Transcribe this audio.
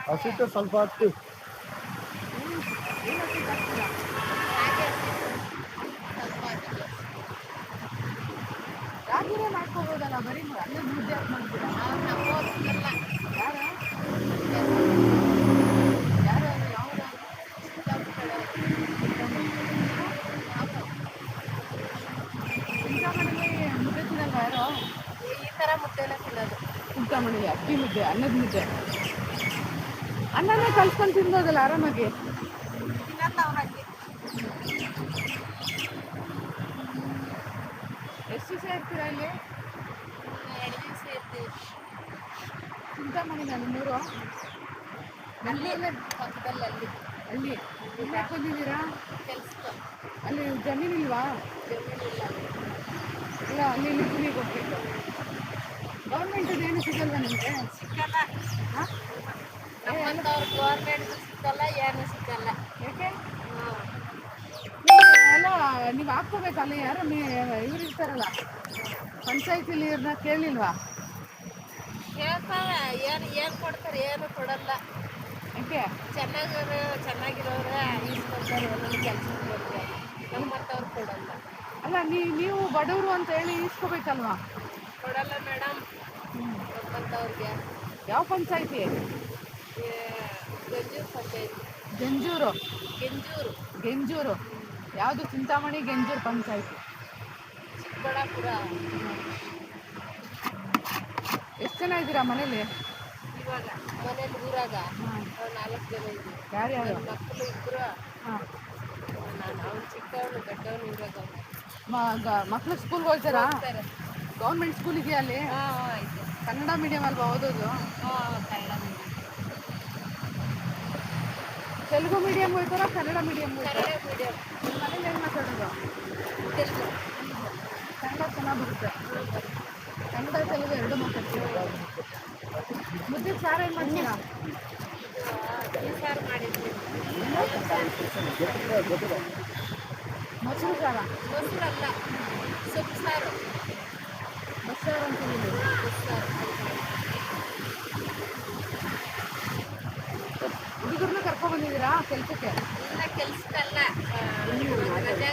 ಹಸಿಟ್ಟು ಸ್ವಲ್ಪ ಹಾಕ್ತಿ. ರಾಗಿನೇ ಮಾಡ್ಕೋಬೋದಲ್ಲ, ಬರೀ ಅಲ್ಲೇ ಮುದ್ದೆ ಹಾಕಿ ಮಾಡ್ತೀರಾ? ಯಾರು ಯಾರು ಯಾವ್ದು ಚಿಂತಾಮಣಿಲಿ ಮುದ್ದೆ ತಿನ್ನಲ್ವಾ ಯಾರೋ? ಈ ಥರ ಮುದ್ದೆನ ತಿನ್ನೋದು. ಚಿಂತಾಮಣಿಲಿ ಅಕ್ಕಿ ಮುದ್ದೆ, ಅನ್ನದ ಮುದ್ದೆ, ಅನ್ನನೇ ಕಲ್ಸ್ಕೊಂಡು ತಿನ್ಬೋದಲ್ಲ ಆರಾಮಾಗಿ. ತಿನ್ನಲ್ಲ ಅವ್ರಂಗೆ. ಎಷ್ಟು ದಿವಸ ಇರ್ತೀರಾ ಇಲ್ಲಿ? 2 ದಿವಸ ಇರ್ತೀವಿ. ಚಿಂತಾಮಣಿನ ನಿಮ್ಮೂರು? ಅಲ್ಲೇ ಪಕ್ಕದಲ್ಲಿ ಅಲ್ಲಿ ಅಲ್ಲಿ ಇಲ್ಲಿ ಯಾಕೆ ಬಂದಿದ್ದೀರಾ? ಕೆಲ್ಸಕ್ಕೆ. ಅಲ್ಲಿ ಜಮೀನಿಲ್ವಾ? ಜಮೀನಿಲ್ಲ. ಇಲ್ಲ, ಅಲ್ಲಿ ಇಲ್ಲಿ ಕೂಲಿಗೆ ಹೋಗ್ಬೇಕು. ಗೌರ್ಮೆಂಟದ್ದು ಏನು ಸಿಗಲ್ವಾ ನಿಮಗೆ? ಸಿಕ್ಕಲ್ಲ. ಹಾಂ, ನಮ್ಮಂಥವ್ರು ಗೌರ್ಮೆಂಟ್ ಸಿಕ್ಕಲ್ಲ, ಏನು ಸಿಕ್ಕಲ್ಲ. ಯಾಕೆ? ಹಾಂ. ಎಲ್ಲ ನೀವು ಹಾಕ್ಕೋಬೇಕಲ್ಲ, ಯಾರೋ ಇವ್ರು ಇರ್ತಾರಲ್ಲ ಪಂಚಾಯತಿಲಿ, ಇವ್ರನ್ನ ಕೇಳಿಲ್ವಾ? ಕೇಳ್ತಾರೆ, ಏನು ಕೊಡ್ತಾರೆ? ಏನು ಕೊಡಲ್ಲ. ಯಾಕೆ? ಚೆನ್ನಾಗಿರೋರು ಈಸ್ಕೊಳ್ತಾರೆ, ಒಂದೊಂದು ಕೆಲಸಕ್ಕೆ ಬರ್ತಾರೆ. ನಮ್ಮಂಥವ್ರು ಕೊಡಲ್ಲ. ಅಲ್ಲ, ನೀವು ಬಡವರು ಅಂತ ಹೇಳಿ ಇಸ್ಕೋಬೇಕಲ್ವಾ? ಕೊಡಲ್ಲ ಮೇಡಮ್ ನಮ್ಮಂಥವ್ರಿಗೆ. ಯಾವ ಪಂಚಾಯತಿ? ಗಂಜೂರು ಪಂಚಾಯತಿ. ಗೆಂಜೂರು. ಗೆಂಜೂರು. ಯಾವುದು? ಚಿಂತಾಮಣಿ ಗೆಂಜೂರು ಪಂಚಾಯತಿ. ಚಿಕ್ಕಬಳ್ಳಾಪುರ. ಎಷ್ಟು ಜನ ಇದ್ದೀರಾ ಮನೇಲಿ? ಇವಾಗ ಮನೇಲಿ ಊರಾಗ ಹಾಂ. 4 ಜನ ಇದ್ದೀವಿ. ಯಾರ್ಯಾರು? ನನ್ನ ಮಕ್ಕಳು ಇಬ್ಬರು. ಹಾಂ. ನಾನು ಅವ್ನು ಚಿಕ್ಕವನು, ದೊಡ್ಡವನು ಇವಾಗ. ಮಕ್ಕಳು ಸ್ಕೂಲ್ಗೆ ಹೋಗ್ತಾರಾ? ಹೋಗ್ತಾರೆ. ಗೌರ್ಮೆಂಟ್ ಸ್ಕೂಲ್ ಇದೆಯಾ ಅಲ್ಲಿ? ಹಾಂ ಆಯ್ತು. ಕನ್ನಡ ಮೀಡಿಯಂ ಅಲ್ವಾ ಓದೋದು? ಹಾಂ ಕನ್ನಡ ಮೀಡಿಯಂ. ತೆಲುಗು ಮೀಡಿಯಂ ಹೋಗ್ತಾರಾ, ಕನ್ನಡ ಮೀಡಿಯಂ ಹೋಗ್ತಾರಾ? ಕನ್ನಡ ಮೀಡಿಯಂ. ನಿಮ್ಮ ಮನೇಲಿ ಏನು ಮಾತಾಡೋದು? ತೆಲುಗು. ಕನ್ನಡ ಚೆನ್ನಾಗಿ ಬರುತ್ತೆ. ಕನ್ನಡ ತೆಲುಗು ಎರಡು ಮಾತಾಡ್ತೀವಿ. ಮುದ್ದೆ ಸಾರು ಏನು ಮಾಡ್ತೀರಾ? ಸಾರು ಮಾಡಿದ್ವಿ. ಮೊಸರು ಸಾರ? ಮೊಸರಲ್ಲ, ಸೊಪ್ಪು ಸಾರು. ಬಸ್ಸಾರು ಅಂತ ಹೇಳಿ. ಹುಡುಗರನ್ನ ಕರ್ಕೊಂಡು ಬಂದಿದ್ದೀರಾ ಕೆಲಸಕ್ಕೆ? ಇಲ್ಲ ಕೆಲ್ಸಕ್ಕಲ್ಲ, ರಜೆ